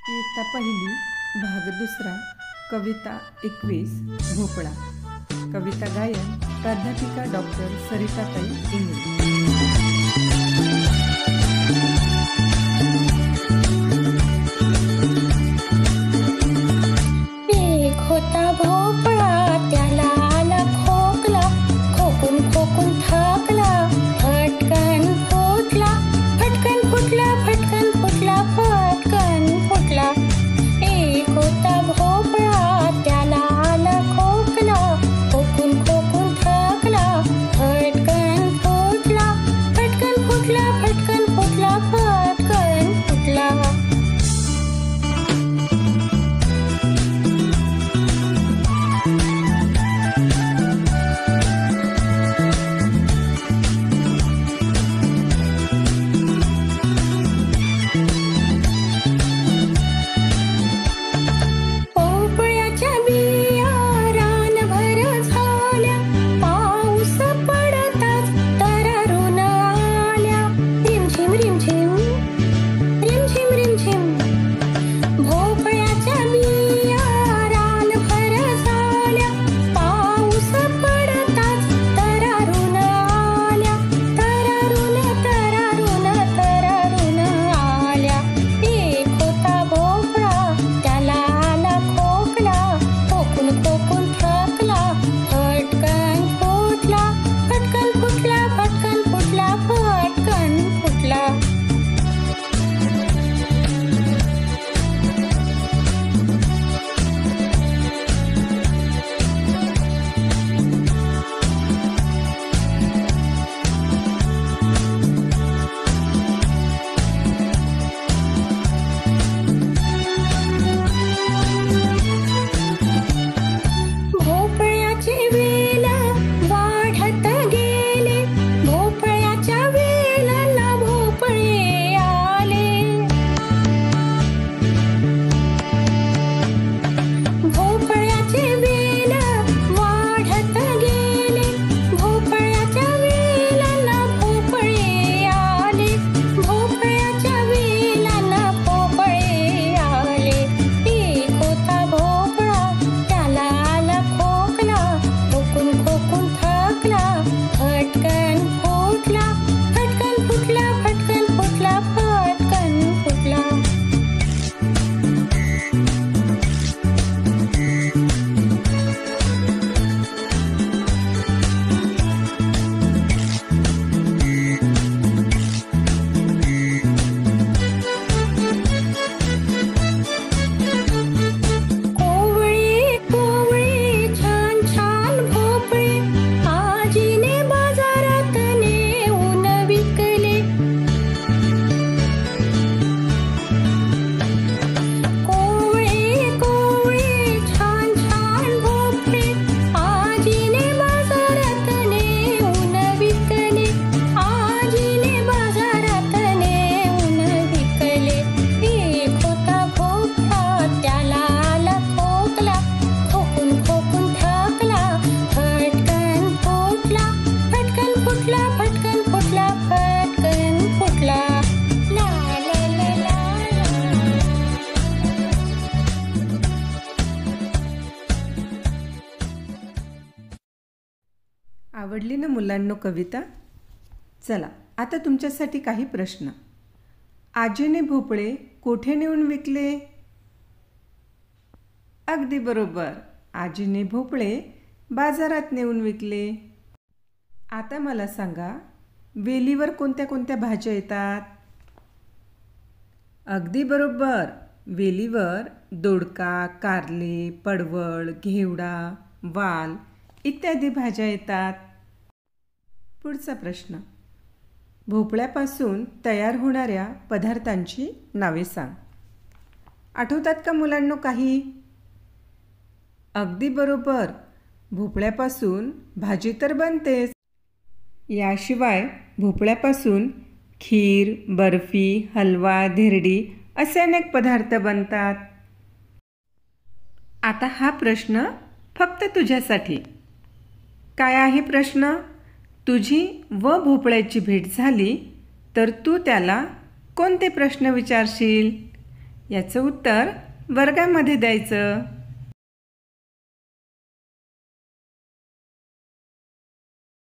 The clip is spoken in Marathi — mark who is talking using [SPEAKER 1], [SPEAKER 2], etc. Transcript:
[SPEAKER 1] इयत्ता पहिली भाग दुसरा कविता 21 भोपळा. कविता गायन प्राध्यापिका डॉक्टर सरिताताई इंगळे. आवडली ना मुलांनो कविता? चला आता तुमच्यासाठी काही प्रश्न. आजीने भोपळे कोठे नेऊन विकले? अगदी बरोबर, आजीने भोपळे बाजारात नेऊन विकले. आता मला सांगा, वेलीवर कोणत्या कोणत्या भाज्या येतात? अगदी बरोबर, वेलीवर दोडका, कारले, पडवळ, घेवडा, वाल इत्यादी भाज्या येतात. पुढचा प्रश्न. भोपळ्यापासून तयार होणाऱ्या पदार्थांची नावे सांग. आठवतात का मुलांनो काही? अगदी बरोबर, भोपळ्यापासून भाजी तर बनतेच. याशिवाय भोपळ्यापासून खीर, बर्फी, हलवा, धिरडी असे अनेक पदार्थ बनतात. आता हा प्रश्न फक्त तुझ्यासाठी. काय आहे प्रश्न? तुझी व भोपळ्याची भेट झाली तर तू त्याला कोणते प्रश्न विचारशील? याचं उत्तर वर्गामध्ये द्यायचं.